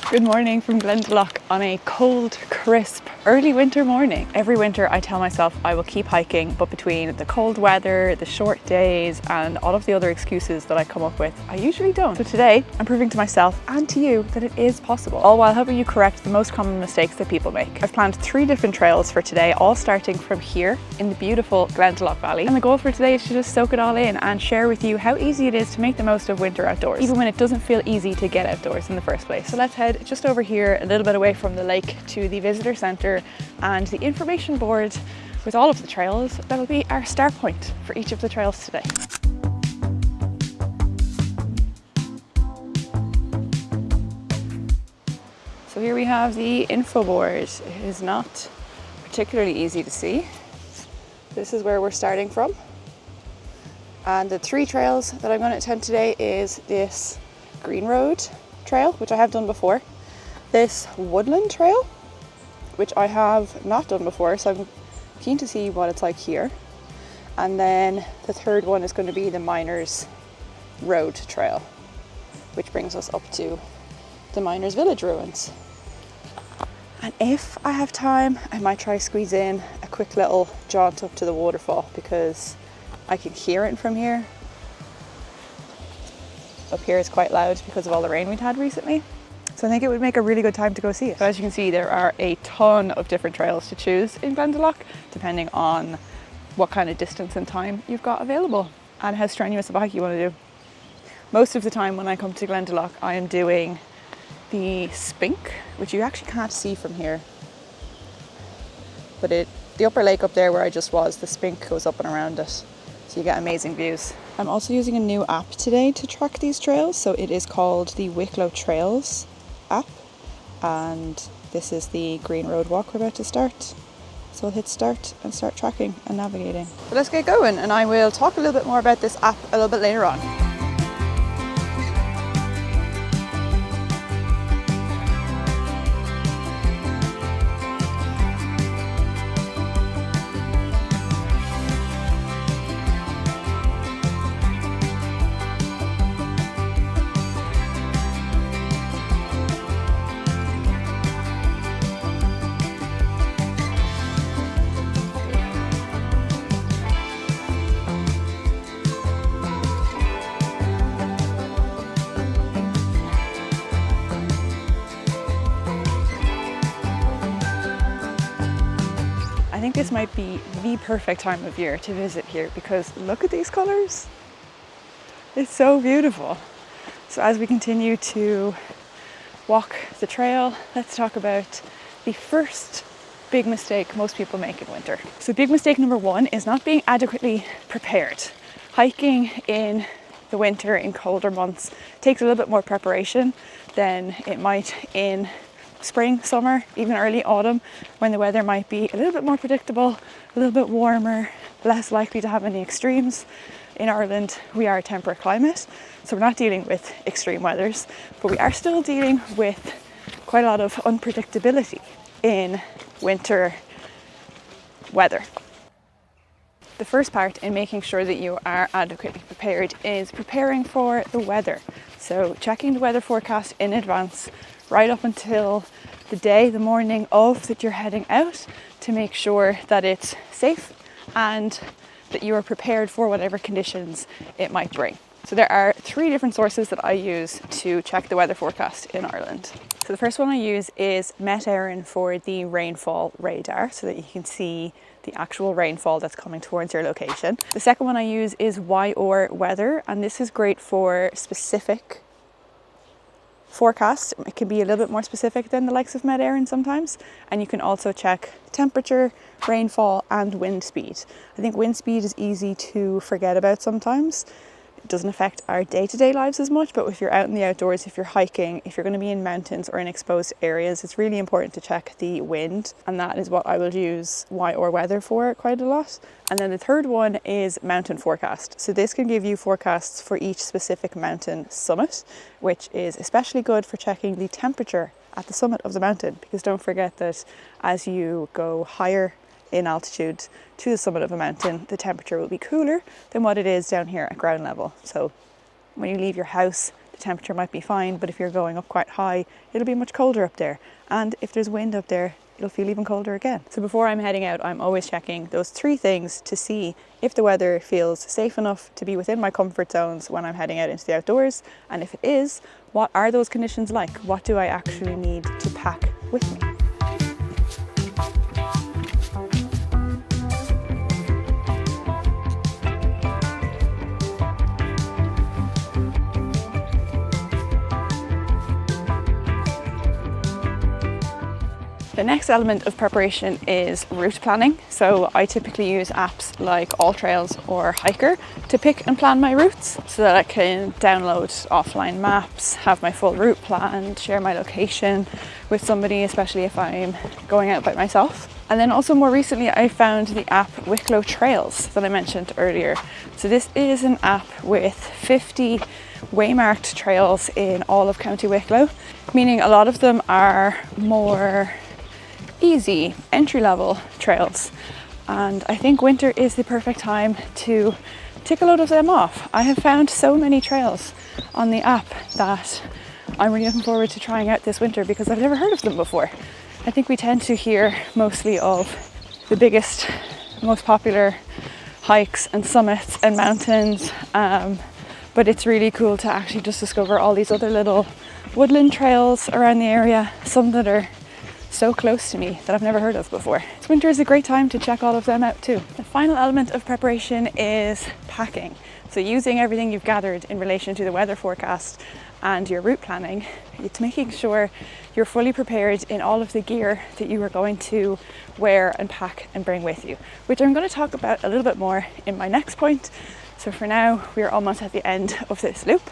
Good morning from Glendalough on a cold, crisp, early winter morning. Every winter I tell myself I will keep hiking, but between the cold weather, the short days, and all of the other excuses that I come up with, I usually don't. So today, I'm proving to myself and to you that it is possible, all while helping you correct the most common mistakes that people make. I've planned 3 different trails for today, all starting from here in the beautiful Glendalough Valley. And the goal for today is to just soak it all in and share with you how easy it is to make the most of winter outdoors, even when it doesn't feel easy to get outdoors in the first place. So let's head just over here, a little bit away from the lake, to the visitor centre and the information board with all of the trails. That'll be our start point for each of the trails today. So here we have the info board. It is not particularly easy to see. This is where we're starting from. And the 3 trails that I'm going to attempt today is this Green Road trail, which I have done before, this Woodland trail, which I have not done before, so I'm keen to see what it's like here, and then the third one is going to be the Miners Road trail, which brings us up to the Miners Village ruins. And if I have time, I might try squeeze in a quick little jaunt up to the waterfall, because I can hear it from here. Up here is quite loud because of all the rain we've had recently. So I think it would make a really good time to go see it. So as you can see, there are a ton of different trails to choose in Glendalough, depending on what kind of distance and time you've got available and how strenuous of a hike you want to do. Most of the time when I come to Glendalough, I am doing the Spink, which you actually can't see from here. But the upper lake up there where I just was, the Spink goes up and around it. So you get amazing views. I'm also using a new app today to track these trails. So it is called the Wicklow Trails app. And this is the Green Road walk we're about to start. So I'll hit start and start tracking and navigating. But let's get going, and I will talk a little bit more about this app a little bit later on. I think this might be the perfect time of year to visit here, because look at these colours. It's so beautiful. So as we continue to walk the trail, let's talk about the first big mistake most people make in winter. So big mistake number 1 is not being adequately prepared. Hiking in the winter in colder months takes a little bit more preparation than it might in spring, summer, even early autumn, when the weather might be a little bit more predictable, a little bit warmer, less likely to have any extremes. In Ireland, we are a temperate climate, so we're not dealing with extreme weathers, but we are still dealing with quite a lot of unpredictability in winter weather. The first part in making sure that you are adequately prepared is preparing for the weather. So checking the weather forecast in advance, right up until the morning of that you're heading out, to make sure that it's safe and that you are prepared for whatever conditions it might bring. So there are 3 different sources that I use to check the weather forecast in Ireland. So the first one I use is Met Éireann for the rainfall radar, so that you can see the actual rainfall that's coming towards your location. The second one I use is YR Weather, and this is great for specific forecast. It can be a little bit more specific than the likes of Met Éireann sometimes, and you can also check temperature, rainfall and wind speed. I think wind speed is easy to forget about sometimes. It doesn't affect our day-to-day lives as much, but if you're out in the outdoors, if you're hiking, if you're going to be in mountains or in exposed areas, it's really important to check the wind, and that is what I will use YR Weather for quite a lot. And then the third one is Mountain Forecast. So this can give you forecasts for each specific mountain summit, which is especially good for checking the temperature at the summit of the mountain, because don't forget that as you go higher in altitude to the summit of a mountain, the temperature will be cooler than what it is down here at ground level. So when you leave your house, the temperature might be fine, but if you're going up quite high, it'll be much colder up there. And if there's wind up there, it'll feel even colder again. So before I'm heading out, I'm always checking those 3 things to see if the weather feels safe enough to be within my comfort zones when I'm heading out into the outdoors. And if it is, what are those conditions like? What do I actually need to pack with me? The next element of preparation is route planning. So I typically use apps like AllTrails or Hiker to pick and plan my routes so that I can download offline maps, have my full route planned, share my location with somebody, especially if I'm going out by myself. And then also more recently, I found the app Wicklow Trails that I mentioned earlier. So this is an app with 50 waymarked trails in all of County Wicklow, meaning a lot of them are more easy entry-level trails, and I think winter is the perfect time to tick a load of them off. I have found so many trails on the app that I'm really looking forward to trying out this winter because I've never heard of them before. I think we tend to hear mostly of the biggest, most popular hikes and summits and mountains, but it's really cool to actually just discover all these other little woodland trails around the area, some that are so close to me that I've never heard of before. So winter is a great time to check all of them out too. The final element of preparation is packing. So using everything you've gathered in relation to the weather forecast and your route planning, it's making sure you're fully prepared in all of the gear that you are going to wear and pack and bring with you, which I'm going to talk about a little bit more in my next point. So for now, we're almost at the end of this loop.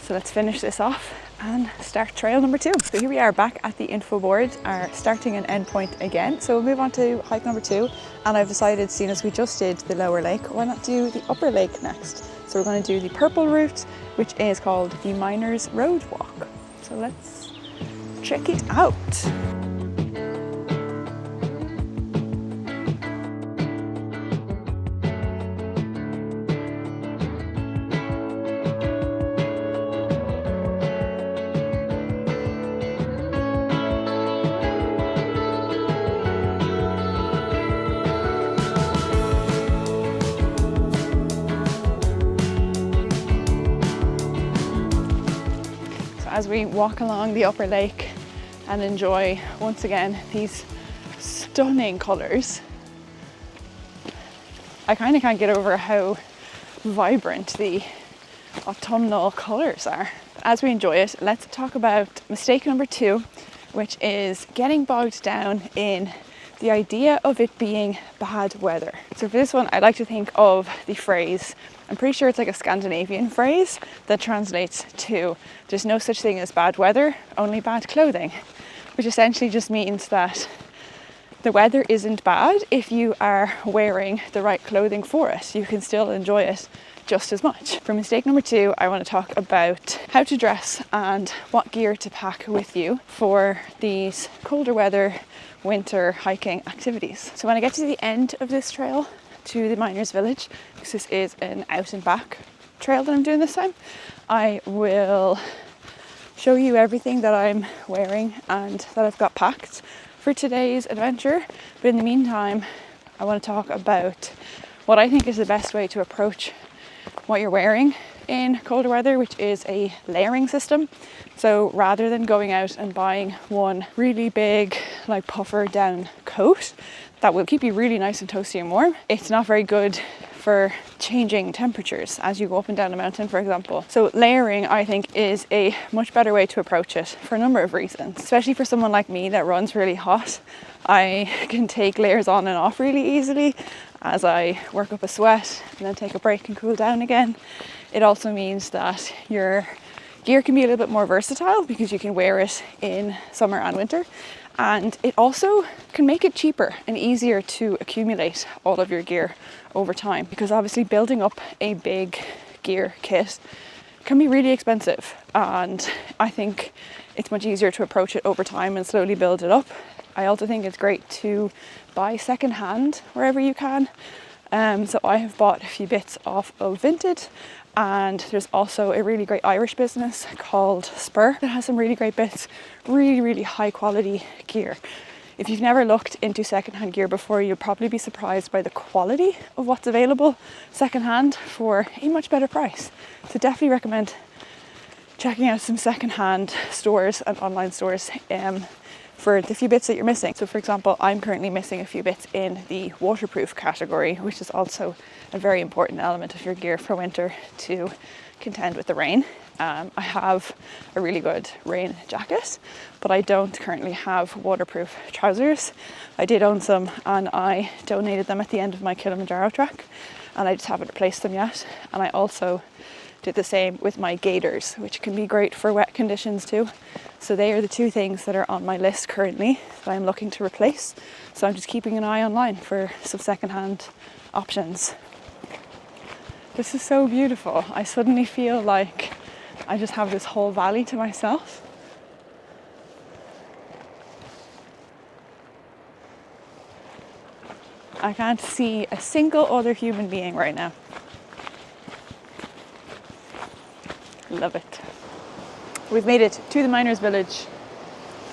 So let's finish this off and start trail number 2. So here we are back at the info board, our starting and end point again. So we'll move on to hike number 2. And I've decided, seeing as we just did the lower lake, why not do the upper lake next? So we're going to do the purple route, which is called the Miners Road Walk. So let's check it out. As we walk along the upper lake and enjoy once again these stunning colours, I kind of can't get over how vibrant the autumnal colours are. As we enjoy it, let's talk about mistake number 2, which is getting bogged down in the idea of it being bad weather. So for this one, I like to think of the phrase, I'm pretty sure it's like a Scandinavian phrase that translates to there's no such thing as bad weather, only bad clothing, which essentially just means that the weather isn't bad if you are wearing the right clothing for it. You can still enjoy it just as much. For mistake number 2, I want to talk about how to dress and what gear to pack with you for these colder weather winter hiking activities. So when I get to the end of this trail, to the Miners Village, because this is an out and back trail that I'm doing this time, I will show you everything that I'm wearing and that I've got packed for today's adventure. But in the meantime, I want to talk about what I think is the best way to approach what you're wearing in colder weather, which is a layering system. So rather than going out and buying one really big, like puffer down coat that will keep you really nice and toasty and warm, it's not very good for changing temperatures as you go up and down a mountain, for example. So layering, I think, is a much better way to approach it for a number of reasons, especially for someone like me that runs really hot. I can take layers on and off really easily as I work up a sweat and then take a break and cool down again. It also means that your gear can be a little bit more versatile because you can wear it in summer and winter. And it also can make it cheaper and easier to accumulate all of your gear over time, because obviously building up a big gear kit can be really expensive, and I think it's much easier to approach it over time and slowly build it up. I also think it's great to buy secondhand wherever you can. So I have bought a few bits off of Vinted, And there's also a really great Irish business called Spur that has some really great bits, really high quality gear. If you've never looked into secondhand gear before, you'll probably be surprised by the quality of what's available secondhand for a much better price. So definitely recommend checking out some secondhand stores and online stores for the few bits that you're missing. So for example, I'm currently missing a few bits in the waterproof category, which is also a very important element of your gear for winter to contend with the rain. I have a really good rain jacket, but I don't currently have waterproof trousers. I did own some and I donated them at the end of my Kilimanjaro trek, and I just haven't replaced them yet. And I also did the same with my gaiters, which can be great for wet conditions too. So they are the two things that are on my list currently that I'm looking to replace. So I'm just keeping an eye online for some secondhand options. This is so beautiful. I suddenly feel like I just have this whole valley to myself. I can't see a single other human being right now. Love it. We've made it to the miners' village.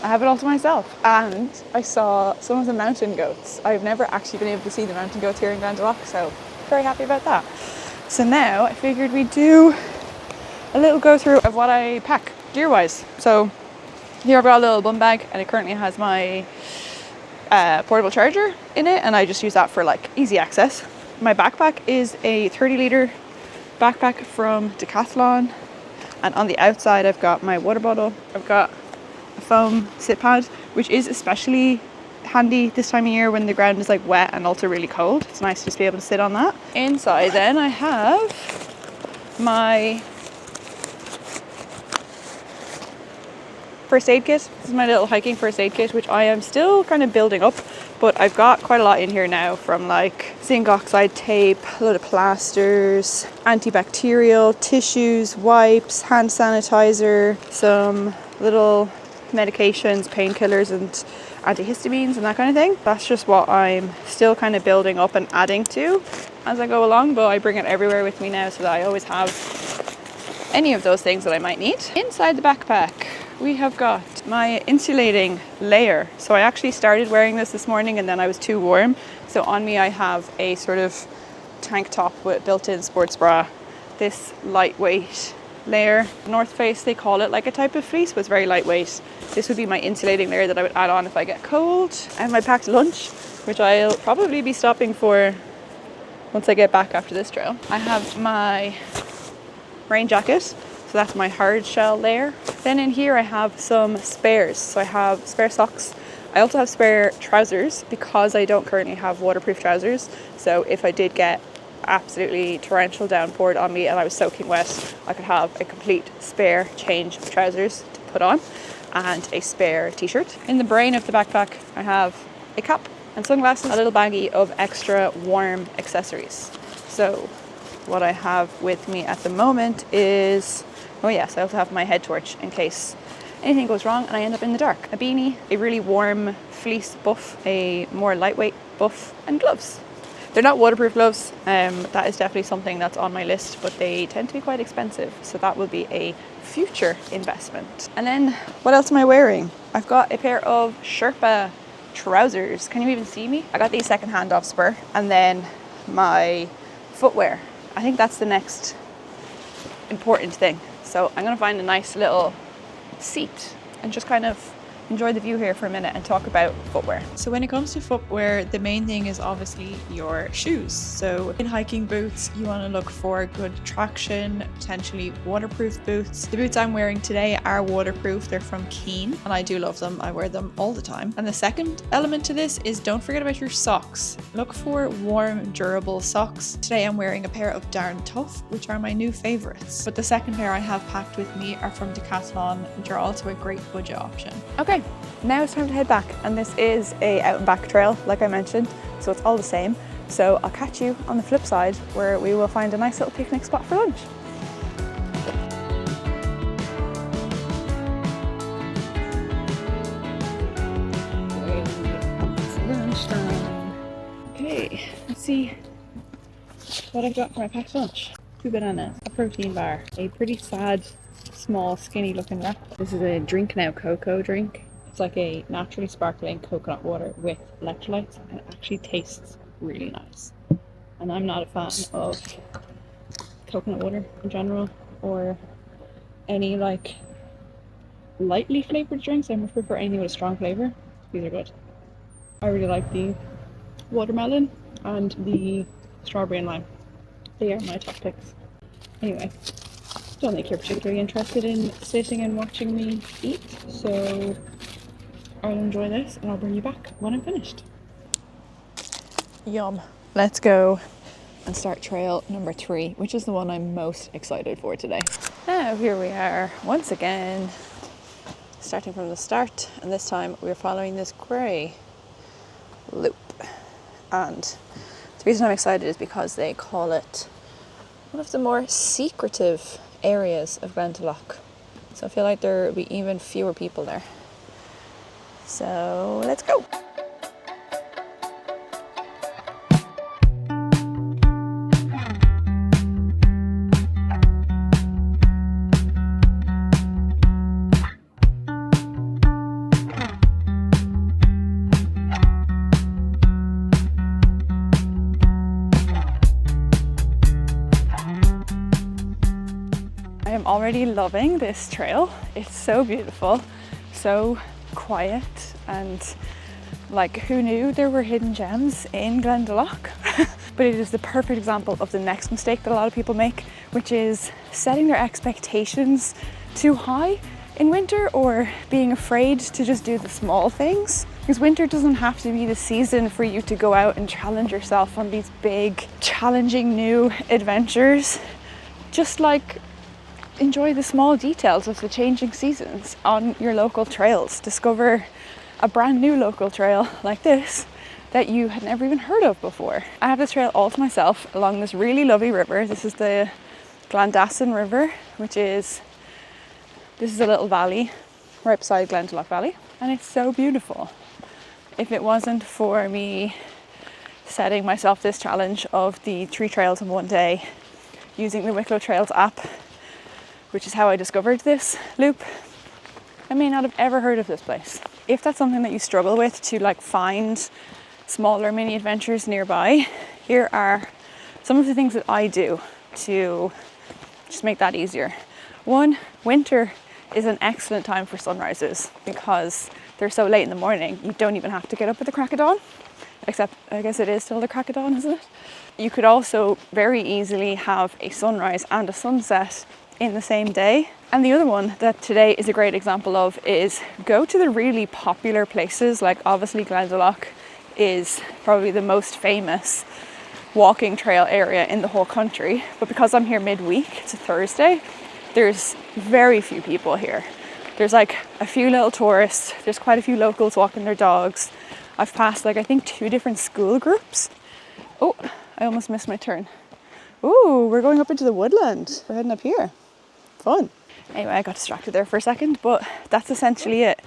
I have it all to myself. And I saw some of the mountain goats. I've never actually been able to see the mountain goats here in Glendalough, so very happy about that. So now I figured we'd do a little go through of what I pack gear-wise. So here I've got a little bum bag, and it currently has my portable charger in it, and I just use that for like easy access. My backpack is a 30-litre backpack from Decathlon. And on the outside, I've got my water bottle. I've got a foam sit pad, which is especially handy this time of year when the ground is like wet and also really cold. It's nice to just be able to sit on that. Inside then I have my first aid kit. This is my little hiking first aid kit, which I am still kind of building up, but I've got quite a lot in here now, from like zinc oxide tape, a load of plasters, antibacterial, tissues, wipes, hand sanitizer, some little medications, painkillers and antihistamines and that kind of thing. That's just what I'm still kind of building up and adding to as I go along, but I bring it everywhere with me now so that I always have any of those things that I might need. Inside the backpack, we have got my insulating layer. So I actually started wearing this morning and then I was too warm. So on me I have a sort of tank top with built-in sports bra. This lightweight layer. North Face, they call it like a type of fleece, but it's very lightweight. This would be my insulating layer that I would add on if I get cold. I have my packed lunch, which I'll probably be stopping for once I get back after this trail. I have my rain jacket. So that's my hard shell layer. Then in here I have some spares. So I have spare socks. I also have spare trousers because I don't currently have waterproof trousers. So if I did get absolutely torrential downpour on me and I was soaking wet, I could have a complete spare change of trousers to put on and a spare t-shirt. In the brain of the backpack I have a cap and sunglasses, a little baggie of extra warm accessories. So what I have with me at the moment is, oh yes, I also have my head torch in case anything goes wrong and I end up in the dark. A beanie, a really warm fleece buff, a more lightweight buff, and gloves. They're not waterproof gloves. That is definitely something that's on my list, but they tend to be quite expensive. So that will be a future investment. And then what else am I wearing? I've got a pair of Sherpa trousers. Can you even see me? I got these secondhand off Spur. And then my footwear. I think that's the next important thing. So I'm going to find a nice little seat and just kind of enjoy the view here for a minute and talk about footwear. So when it comes to footwear, the main thing is obviously your shoes. So in hiking boots, you want to look for good traction, potentially waterproof boots. The boots I'm wearing today are waterproof. They're from Keen and I do love them. I wear them all the time. And the second element to this is don't forget about your socks. Look for warm, durable socks. Today I'm wearing a pair of Darn Tough, which are my new favorites. But the second pair I have packed with me are from Decathlon, which are also a great budget option. Okay, now it's time to head back, and this is a out and back trail like I mentioned, so it's all the same. So I'll catch you on the flip side where we will find a nice little picnic spot for lunch. It's lunchtime. Okay, let's see what I've got for my packed lunch. 2 bananas, a protein bar, a pretty sad, small, skinny looking wrap. This is a Drink Now cocoa drink. It's like a naturally sparkling coconut water with electrolytes, and it actually tastes really nice. And I'm not a fan of coconut water in general, or any like lightly flavored drinks. I much prefer anything with a strong flavor. These are good. I really like the watermelon and the strawberry and lime. They are my top picks. Anyway, don't think you're particularly interested in sitting and watching me eat, so I'll enjoy this and I'll bring you back when I'm finished. Yum. Let's go and start trail number 3, which is the one I'm most excited for today. Now here we are once again, starting from the start, and this time we're following this grey loop. And the reason I'm excited is because they call it one of the more secretive areas of Glendalough. So I feel like there will be even fewer people there. So let's go. I'm already loving this trail. It's so beautiful, so quiet, and like, who knew there were hidden gems in Glendalough? But it is the perfect example of the next mistake that a lot of people make, which is setting their expectations too high in winter, or being afraid to just do the small things. Because winter doesn't have to be the season for you to go out and challenge yourself on these big, challenging new adventures. Just like, enjoy the small details of the changing seasons on your local trails. Discover a brand new local trail like this that you had never even heard of before. I have this trail all to myself along this really lovely river. This is the Glandassan River, this is a little valley right beside Glendalough Valley, and it's so beautiful. If it wasn't for me setting myself this challenge of the 3 trails in one day using the Wicklow Trails app, which is how I discovered this loop, I may not have ever heard of this place. If that's something that you struggle with, to like find smaller mini adventures nearby, here are some of the things that I do to just make that easier. 1, winter is an excellent time for sunrises because they're so late in the morning. You don't even have to get up at the crack of dawn, except I guess it is still the crack of dawn, isn't it? You could also very easily have a sunrise and a sunset in the same day. And the other one that today is a great example of is go to the really popular places. Like, obviously Glendalough is probably the most famous walking trail area in the whole country, but because I'm here midweek, it's a Thursday, there's very few people here. There's like a few little tourists, there's quite a few locals walking their dogs. I've passed like, I think 2 different school groups. Oh, I almost missed my turn. Ooh, we're going up into the woodland. We're heading up here. Fun. Anyway, I got distracted there for a second, but that's essentially it.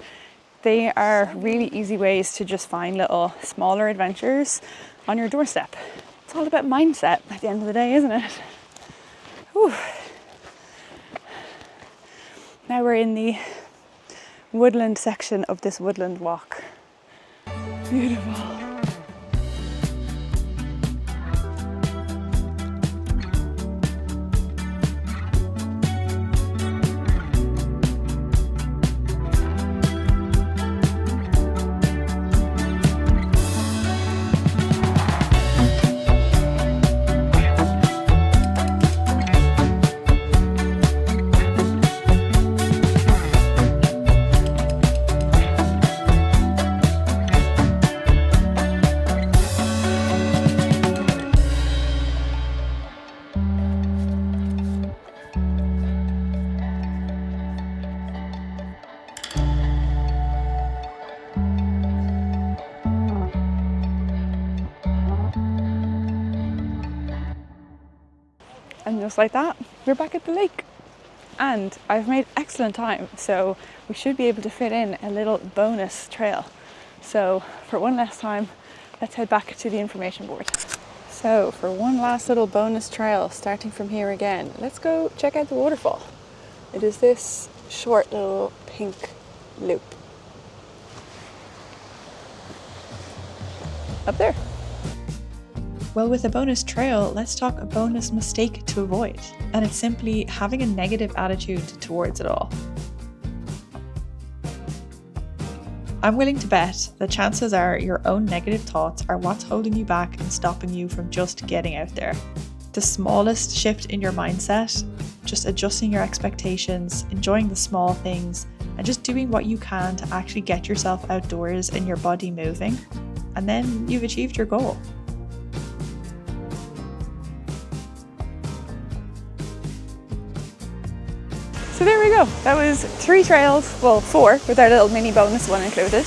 They are really easy ways to just find little smaller adventures on your doorstep. It's all about mindset at the end of the day, isn't it? Whew. Now we're in the woodland section of this woodland walk. Beautiful. And just like that, we're back at the lake. And I've made excellent time, so we should be able to fit in a little bonus trail. So for one last time, let's head back to the information board. So for one last little bonus trail, starting from here again, let's go check out the waterfall. It is this short little pink loop. Up there. Well, with a bonus trail, let's talk a bonus mistake to avoid. And it's simply having a negative attitude towards it all. I'm willing to bet that chances are your own negative thoughts are what's holding you back and stopping you from just getting out there. The smallest shift in your mindset, just adjusting your expectations, enjoying the small things, and just doing what you can to actually get yourself outdoors and your body moving, and then you've achieved your goal. So there we go. That was 3 trails, well 4 with our little mini bonus one included,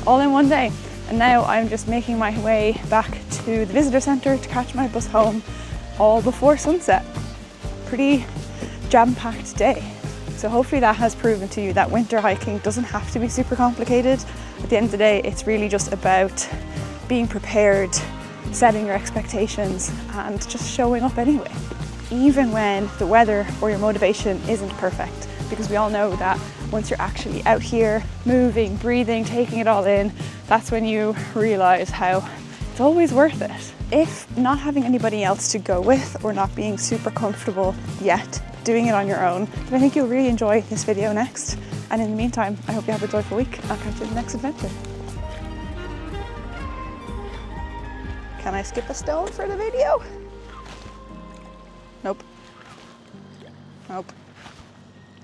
all in one day. And now I'm just making my way back to the visitor centre to catch my bus home, all before sunset. Pretty jam-packed day. So hopefully that has proven to you that winter hiking doesn't have to be super complicated. At the end of the day, it's really just about being prepared, setting your expectations, and just showing up anyway. Even when the weather or your motivation isn't perfect, because we all know that once you're actually out here, moving, breathing, taking it all in, that's when you realise how it's always worth it. If not having anybody else to go with or not being super comfortable yet, doing it on your own, then I think you'll really enjoy this video next. And in the meantime, I hope you have a joyful week. I'll catch you in the next adventure. Can I skip a stone for the video? Nope. Nope.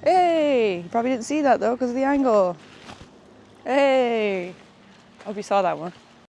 Hey! You probably didn't see that though because of the angle. Hey! Hope you saw that one.